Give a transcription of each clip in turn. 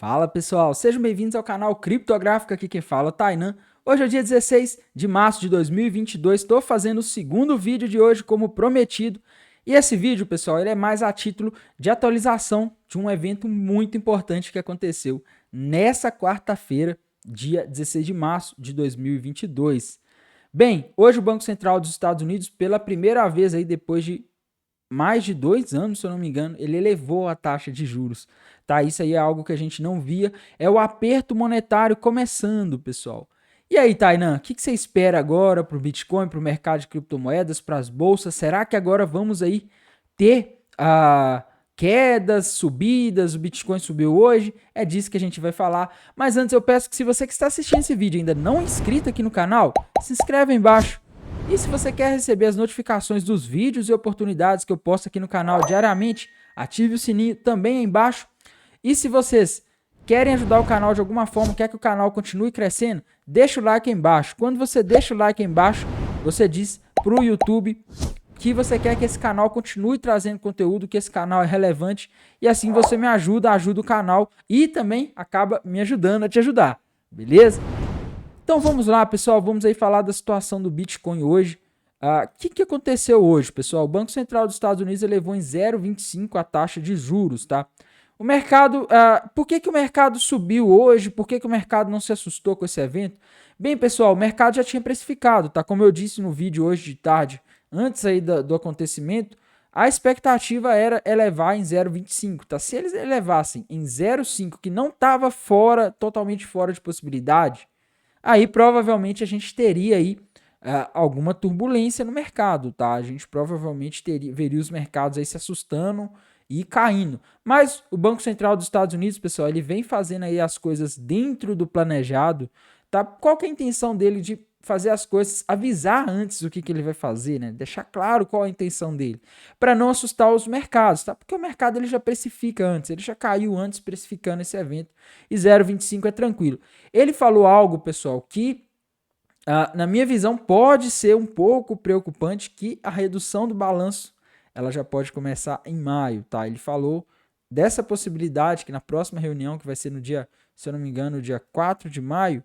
Fala pessoal, sejam bem-vindos ao canal Criptográfico, aqui quem fala é o Tainan. Hoje é o dia 16 de março de 2022, estou fazendo o segundo vídeo de hoje como prometido. E esse vídeo, pessoal, ele é mais a título de atualização de um evento muito importante que aconteceu nessa quarta-feira, dia 16 de março de 2022. Bem, hoje o Banco Central dos Estados Unidos, pela primeira vez aí depois de mais de 2 anos, se eu não me engano, ele elevou a taxa de juros. Tá? Isso aí é algo que a gente não via. É o aperto monetário começando, pessoal. E aí, Tainan, o que você espera agora para o Bitcoin, para o mercado de criptomoedas, para as bolsas? Será que agora vamos aí ter quedas, subidas? O Bitcoin subiu hoje, é disso que a gente vai falar. Mas antes eu peço que se você que está assistindo esse vídeo ainda não é inscrito aqui no canal, se inscreve aí embaixo. E se você quer receber as notificações dos vídeos e oportunidades que eu posto aqui no canal diariamente, ative o sininho também aí embaixo. E se vocês querem ajudar o canal de alguma forma, quer que o canal continue crescendo, deixa o like aí embaixo. Quando você deixa o like aí embaixo, você diz pro YouTube que você quer que esse canal continue trazendo conteúdo, que esse canal é relevante, e assim você me ajuda, ajuda o canal e também acaba me ajudando a te ajudar, beleza? Então vamos lá, pessoal, vamos aí falar da situação do Bitcoin hoje. O que aconteceu hoje, pessoal? O Banco Central dos Estados Unidos elevou em 0,25 a taxa de juros, tá? O mercado, por que o mercado subiu hoje? Por que o mercado não se assustou com esse evento? Bem, pessoal, o mercado já tinha precificado, tá? Como eu disse no vídeo hoje de tarde, antes aí do acontecimento, a expectativa era elevar em 0,25, tá? Se eles elevassem em 0,5, que não estava totalmente fora de possibilidade, aí provavelmente a gente teria aí alguma turbulência no mercado, tá? A gente provavelmente veria os mercados aí se assustando e caindo. Mas o Banco Central dos Estados Unidos, pessoal, ele vem fazendo aí as coisas dentro do planejado, tá? Qual que é a intenção dele de fazer as coisas, avisar antes o que ele vai fazer, né? Deixar claro qual é a intenção dele, para não assustar os mercados, tá? Porque o mercado ele já precifica antes, ele já caiu antes precificando esse evento e 0,25 é tranquilo. Ele falou algo, pessoal, que na minha visão pode ser um pouco preocupante, que a redução do balanço ela já pode começar em maio, tá? Ele falou dessa possibilidade que na próxima reunião, que vai ser no dia, se eu não me engano, dia 4 de maio,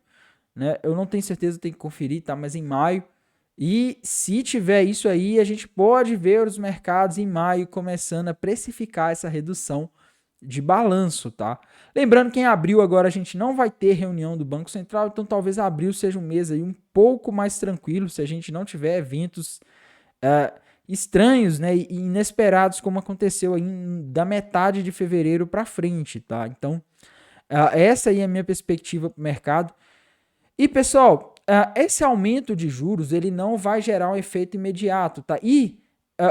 né? Eu não tenho certeza, tem que conferir, tá? Mas em maio. E se tiver isso aí, a gente pode ver os mercados em maio começando a precificar essa redução de balanço, tá? Lembrando que em abril agora a gente não vai ter reunião do Banco Central, então talvez abril seja um mês aí um pouco mais tranquilo, se a gente não tiver eventos estranhos, né, e inesperados, como aconteceu aí da metade de fevereiro para frente, tá? Então, essa aí é a minha perspectiva para o mercado. E, pessoal, esse aumento de juros, ele não vai gerar um efeito imediato, tá? E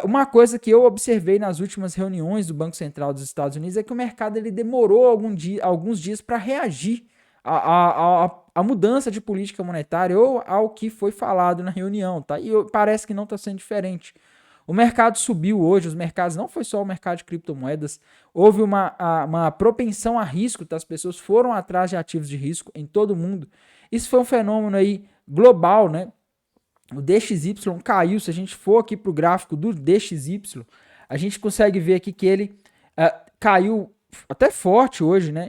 uma coisa que eu observei nas últimas reuniões do Banco Central dos Estados Unidos é que o mercado ele demorou alguns dias para reagir à mudança de política monetária ou ao que foi falado na reunião, tá? E parece que não está sendo diferente. O mercado subiu hoje, os mercados, não foi só o mercado de criptomoedas, houve uma propensão a risco, tá? As pessoas foram atrás de ativos de risco em todo o mundo. Isso foi um fenômeno aí global, né? O DXY caiu, se a gente for aqui para o gráfico do DXY, a gente consegue ver aqui que ele caiu até forte hoje, né?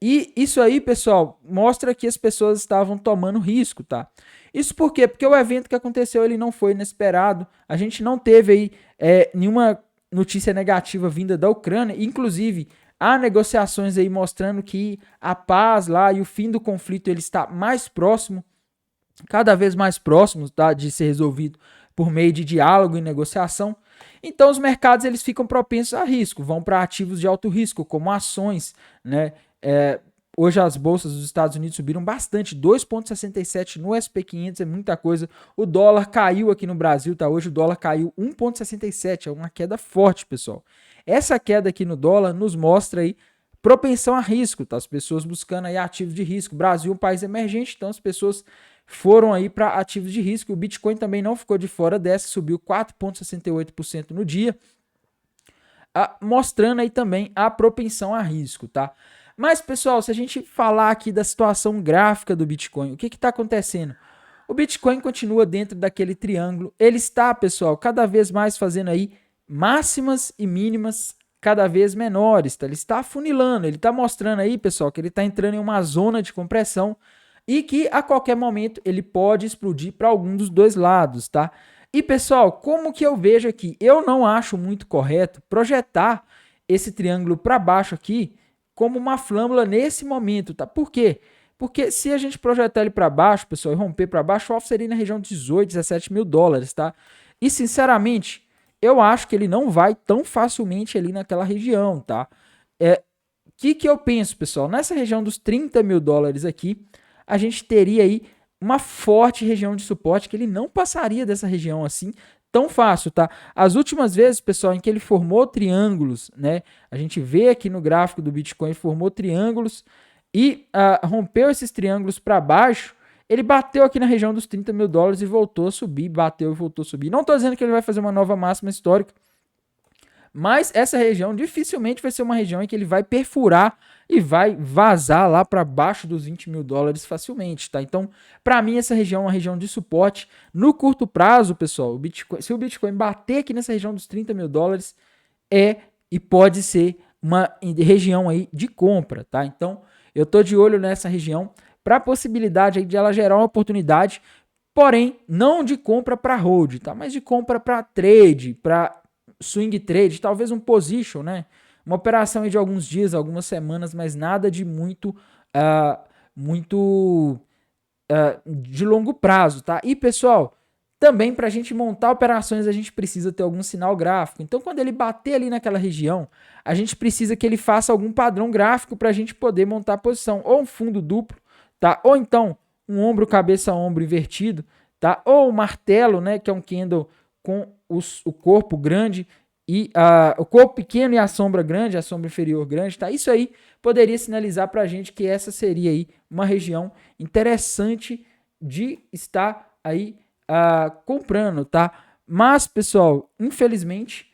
E isso aí, pessoal, mostra que as pessoas estavam tomando risco, tá? Isso por quê? Porque o evento que aconteceu ele não foi inesperado, a gente não teve aí nenhuma notícia negativa vinda da Ucrânia, inclusive há negociações aí mostrando que a paz lá e o fim do conflito ele está mais próximo, cada vez mais próximo, tá, de ser resolvido por meio de diálogo e negociação. Então os mercados eles ficam propensos a risco, vão para ativos de alto risco, como ações, né? Hoje as bolsas dos Estados Unidos subiram bastante, 2,67 no SP500 é muita coisa. O dólar caiu aqui no Brasil, tá? Hoje o dólar caiu 1,67, é uma queda forte, pessoal. Essa queda aqui no dólar nos mostra aí propensão a risco, tá? As pessoas buscando aí ativos de risco. O Brasil é um país emergente, então as pessoas foram aí para ativos de risco. O Bitcoin também não ficou de fora dessa, subiu 4,68% no dia, mostrando aí também a propensão a risco, tá? Mas, pessoal, se a gente falar aqui da situação gráfica do Bitcoin, o que está acontecendo? O Bitcoin continua dentro daquele triângulo. Ele está, pessoal, cada vez mais fazendo aí máximas e mínimas cada vez menores, tá? Ele está afunilando, ele está mostrando aí, pessoal, que ele está entrando em uma zona de compressão e que a qualquer momento ele pode explodir para algum dos dois lados, tá? E, pessoal, como que eu vejo aqui? Eu não acho muito correto projetar esse triângulo para baixo aqui como uma flâmula nesse momento, tá? Por quê? Porque se a gente projetar ele para baixo, pessoal, e romper para baixo, o alvo seria na região de 18, 17 mil dólares, tá? E, sinceramente, eu acho que ele não vai tão facilmente ali naquela região, tá? Que eu penso, pessoal? Nessa região dos 30 mil dólares aqui, a gente teria aí uma forte região de suporte que ele não passaria dessa região assim tão fácil, tá? As últimas vezes, pessoal, em que ele formou triângulos, né? A gente vê aqui no gráfico do Bitcoin, formou triângulos e rompeu esses triângulos para baixo, ele bateu aqui na região dos 30 mil dólares e voltou a subir, bateu e voltou a subir. Não estou dizendo que ele vai fazer uma nova máxima histórica, mas essa região dificilmente vai ser uma região em que ele vai perfurar e vai vazar lá para baixo dos 20 mil dólares facilmente, tá? Então, para mim, essa região é uma região de suporte. No curto prazo, pessoal, se o Bitcoin bater aqui nessa região dos 30 mil dólares, e pode ser uma região aí de compra, tá? Então, eu tô de olho nessa região para a possibilidade aí de ela gerar uma oportunidade, porém, não de compra para hold, tá? Mas de compra para trade, para swing trade, talvez um position, né? Uma operação aí de alguns dias, algumas semanas, mas nada de muito, de longo prazo, tá? E, pessoal, também para a gente montar operações, a gente precisa ter algum sinal gráfico. Então, quando ele bater ali naquela região, a gente precisa que ele faça algum padrão gráfico para a gente poder montar a posição. Ou um fundo duplo, tá? Ou então um ombro, cabeça, ombro invertido, tá? Ou um martelo, né? Que é um candle com o corpo grande e o corpo pequeno e a sombra grande, a sombra inferior grande, tá? Isso aí poderia sinalizar para a gente que essa seria aí uma região interessante de estar aí comprando, tá? Mas, pessoal, infelizmente,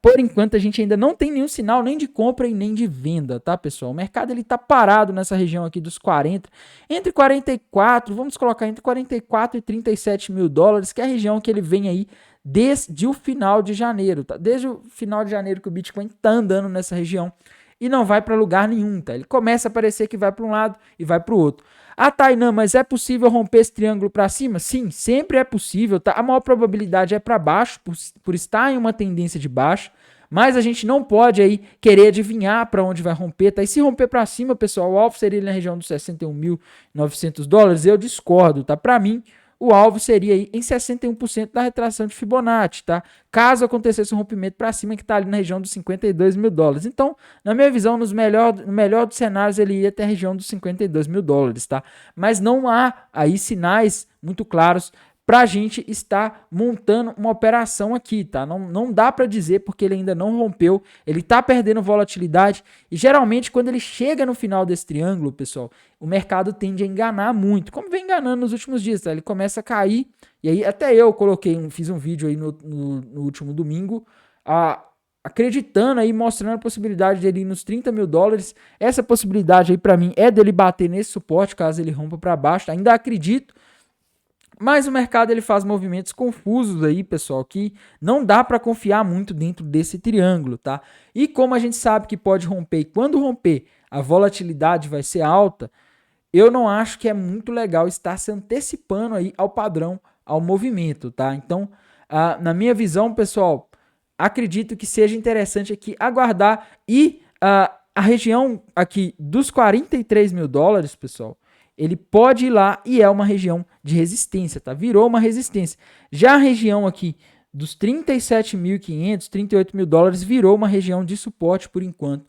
por enquanto a gente ainda não tem nenhum sinal nem de compra e nem de venda, tá, pessoal? O mercado ele tá parado nessa região aqui dos 40, entre 44, vamos colocar entre 44 e 37 mil dólares, que é a região que ele vem aí desde o final de janeiro, tá? Desde o final de janeiro que o Bitcoin tá andando nessa região e não vai para lugar nenhum, tá? Ele começa a parecer que vai para um lado e vai para o outro. Tainan, mas é possível romper esse triângulo para cima? Sim, sempre é possível, tá? A maior probabilidade é para baixo, por estar em uma tendência de baixa, mas a gente não pode aí querer adivinhar para onde vai romper, tá? E se romper para cima, pessoal, o alvo seria na região dos 61.900 dólares, eu discordo, tá? Para mim, o alvo seria aí em 61% da retração de Fibonacci, tá? Caso acontecesse um rompimento para cima, que está ali na região dos 52 mil dólares. Então, na minha visão, no melhor dos cenários, ele ia até a região dos 52 mil dólares, tá? Mas não há aí sinais muito claros para a gente estar montando uma operação aqui, tá? Não dá para dizer porque ele ainda não rompeu, ele está perdendo volatilidade e geralmente quando ele chega no final desse triângulo, pessoal, o mercado tende a enganar muito, como vem enganando nos últimos dias, tá? Ele começa a cair e aí até eu fiz um vídeo aí no último domingo, acreditando aí, mostrando a possibilidade dele ir nos 30 mil dólares. Essa possibilidade aí para mim é dele bater nesse suporte caso ele rompa para baixo, ainda acredito. Mas o mercado ele faz movimentos confusos aí, pessoal, que não dá para confiar muito dentro desse triângulo, tá? E como a gente sabe que pode romper e quando romper a volatilidade vai ser alta, eu não acho que é muito legal estar se antecipando aí ao padrão, ao movimento, tá? Então, na minha visão, pessoal, acredito que seja interessante aqui aguardar e a região aqui dos 43 mil dólares, pessoal, ele pode ir lá e é uma região de resistência, tá? Virou uma resistência. Já a região aqui dos 37.500, 38 mil dólares virou uma região de suporte por enquanto,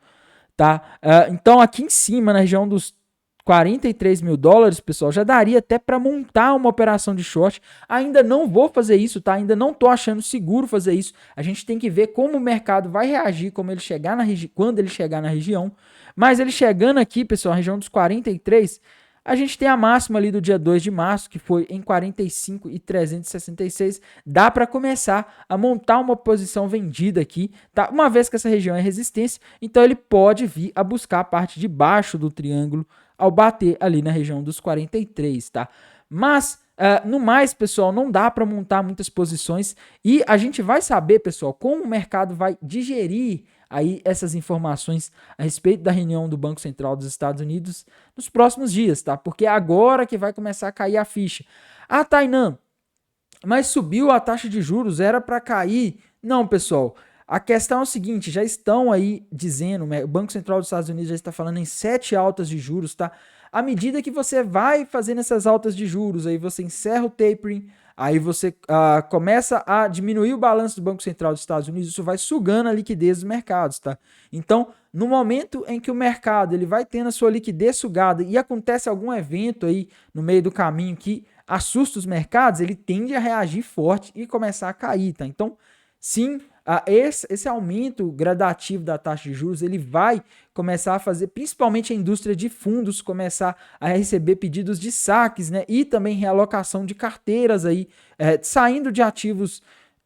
tá? Então aqui em cima, na região dos 43 mil dólares, pessoal, já daria até para montar uma operação de short. Ainda não vou fazer isso, tá? Ainda não tô achando seguro fazer isso. A gente tem que ver como o mercado vai reagir quando ele chegar na região. Mas ele chegando aqui, pessoal, na região dos 43, a gente tem a máxima ali do dia 2 de março, que foi em 45.366. Dá para começar a montar uma posição vendida aqui, tá? Uma vez que essa região é resistência, então ele pode vir a buscar a parte de baixo do triângulo ao bater ali na região dos 43, tá? Mas, no mais, pessoal, não dá para montar muitas posições e a gente vai saber, pessoal, como o mercado vai digerir aí essas informações a respeito da reunião do Banco Central dos Estados Unidos nos próximos dias, tá? Porque é agora que vai começar a cair a ficha. Ah, Tainan, mas subiu a taxa de juros, era para cair? Não, pessoal. A questão é o seguinte, já estão aí dizendo, o Banco Central dos Estados Unidos já está falando em 7 altas de juros, tá? À medida que você vai fazendo essas altas de juros, aí você encerra o tapering, aí você começa a diminuir o balanço do Banco Central dos Estados Unidos, isso vai sugando a liquidez dos mercados, tá? Então, no momento em que o mercado ele vai tendo a sua liquidez sugada e acontece algum evento aí no meio do caminho que assusta os mercados, ele tende a reagir forte e começar a cair, tá? Então, sim, esse aumento gradativo da taxa de juros, ele vai começar a fazer, principalmente a indústria de fundos, começar a receber pedidos de saques, né? E também realocação de carteiras aí, saindo de ativos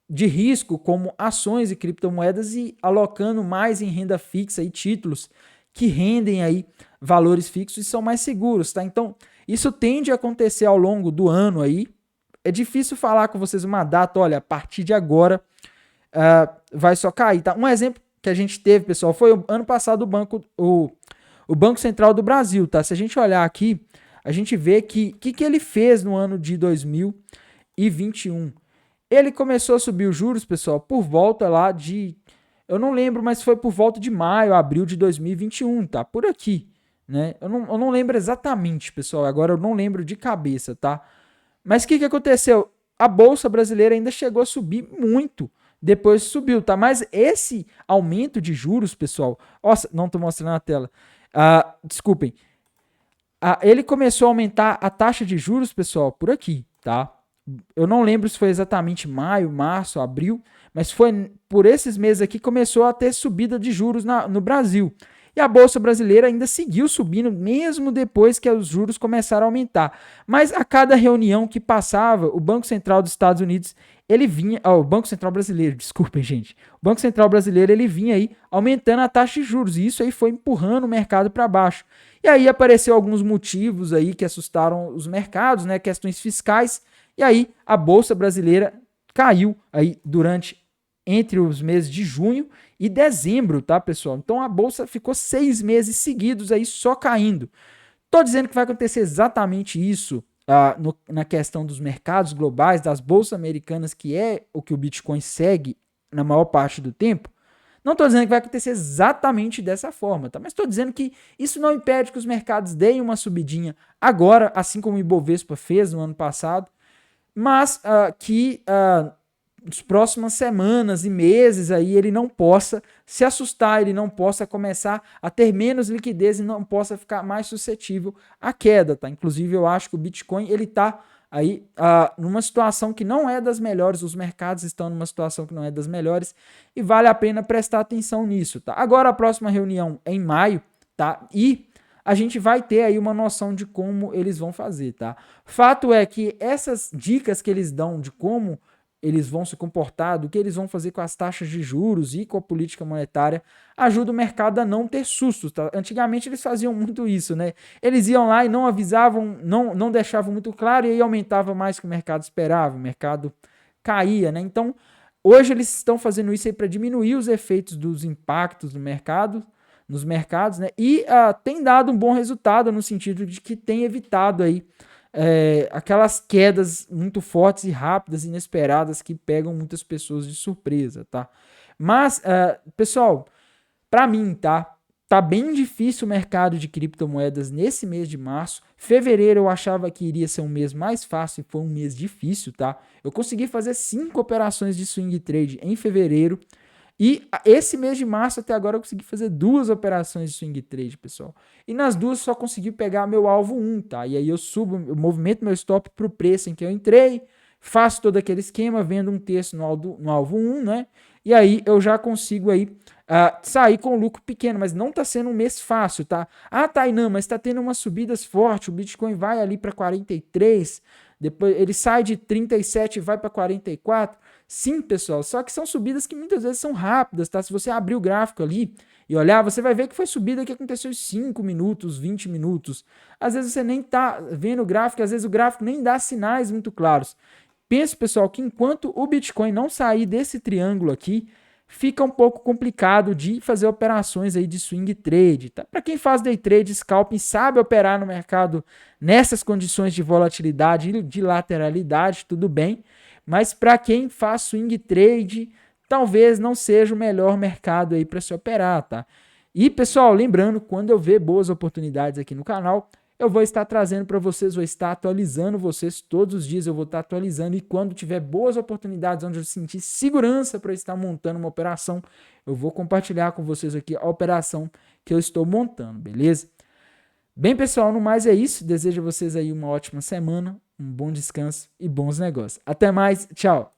de risco, como ações e criptomoedas, e alocando mais em renda fixa e títulos que rendem aí valores fixos e são mais seguros, tá? Então, isso tende a acontecer ao longo do ano aí. É difícil falar com vocês uma data, olha, a partir de agora vai só cair, tá? Um exemplo que a gente teve, pessoal, foi o ano passado o Banco Central do Brasil, tá? Se a gente olhar aqui, a gente vê que ele fez no ano de 2021. Ele começou a subir os juros, pessoal, por volta lá de... Eu não lembro, mas foi por volta de maio, abril de 2021, tá? Por aqui, né? Eu não lembro exatamente, pessoal. Agora eu não lembro de cabeça, tá? Mas o que aconteceu? A Bolsa Brasileira ainda chegou a subir muito. Depois subiu, tá? Mas esse aumento de juros, pessoal... Nossa, não tô mostrando na tela. Desculpem. Ele começou a aumentar a taxa de juros, pessoal, por aqui, tá? Eu não lembro se foi exatamente maio, março, abril, mas foi por esses meses aqui que começou a ter subida de juros no Brasil. E a Bolsa Brasileira ainda seguiu subindo, mesmo depois que os juros começaram a aumentar. Mas a cada reunião que passava, o Banco Central dos Estados Unidos, ele vinha... o Banco Central Brasileiro, desculpem, gente. O Banco Central Brasileiro, ele vinha aí aumentando a taxa de juros. E isso aí foi empurrando o mercado para baixo. E aí apareceu alguns motivos aí que assustaram os mercados, né? Questões fiscais. E aí a Bolsa Brasileira caiu aí entre os meses de junho e dezembro, tá, pessoal? Então a Bolsa ficou 6 meses seguidos aí só caindo. Tô dizendo que vai acontecer exatamente isso na questão dos mercados globais, das bolsas americanas, que é o que o Bitcoin segue na maior parte do tempo. Não estou dizendo que vai acontecer exatamente dessa forma, tá? Mas estou dizendo que isso não impede que os mercados deem uma subidinha agora, assim como o Ibovespa fez no ano passado, mas que nas próximas semanas e meses aí ele não possa se assustar, ele não possa começar a ter menos liquidez e não possa ficar mais suscetível à queda, tá? Inclusive eu acho que o Bitcoin ele tá aí numa situação que não é das melhores, os mercados estão numa situação que não é das melhores e vale a pena prestar atenção nisso, tá? Agora a próxima reunião é em maio, tá? E a gente vai ter aí uma noção de como eles vão fazer, tá? Fato é que essas dicas que eles dão de como eles vão se comportar, do que eles vão fazer com as taxas de juros e com a política monetária, ajuda o mercado a não ter sustos, tá? Antigamente eles faziam muito isso, né? Eles iam lá e não avisavam, não deixavam muito claro e aí aumentava mais que o mercado esperava, o mercado caía, né? Então, hoje eles estão fazendo isso aí para diminuir os efeitos dos impactos do mercado, nos mercados, né? E tem dado um bom resultado no sentido de que tem evitado aí aquelas quedas muito fortes e rápidas, inesperadas, que pegam muitas pessoas de surpresa, tá? Mas, pessoal, para mim, tá bem difícil o mercado de criptomoedas nesse mês de março. Fevereiro eu achava que iria ser um mês mais fácil e foi um mês difícil, tá? Eu consegui fazer 5 operações de swing trade em fevereiro. E esse mês de março até agora eu consegui fazer 2 operações de swing trade, pessoal. E nas duas só consegui pegar meu alvo 1, tá? E aí eu movimento meu stop pro preço em que eu entrei, faço todo aquele esquema, vendo um terço no alvo 1, né? E aí eu já consigo aí sair com lucro pequeno, mas não tá sendo um mês fácil, tá? Tainan, mas tá tendo umas subidas fortes, o Bitcoin vai ali para 43, depois ele sai de 37 e vai para 44. Sim, pessoal, só que são subidas que muitas vezes são rápidas, tá? Se você abrir o gráfico ali e olhar, você vai ver que foi subida que aconteceu em 5 minutos, 20 minutos. Às vezes você nem tá vendo o gráfico, às vezes o gráfico nem dá sinais muito claros. Pense, pessoal, que enquanto o Bitcoin não sair desse triângulo aqui, fica um pouco complicado de fazer operações aí de swing trade, tá? Para quem faz day trade, scalping, sabe operar no mercado nessas condições de volatilidade e de lateralidade, tudo bem, mas para quem faz swing trade, talvez não seja o melhor mercado aí para se operar, tá? E, pessoal, lembrando, quando eu ver boas oportunidades aqui no canal, eu vou estar trazendo para vocês, vou estar atualizando vocês, todos os dias eu vou estar atualizando, e quando tiver boas oportunidades, onde eu sentir segurança para estar montando uma operação, eu vou compartilhar com vocês aqui a operação que eu estou montando, beleza? Bem, pessoal, no mais é isso, desejo a vocês aí uma ótima semana, um bom descanso e bons negócios. Até mais, tchau!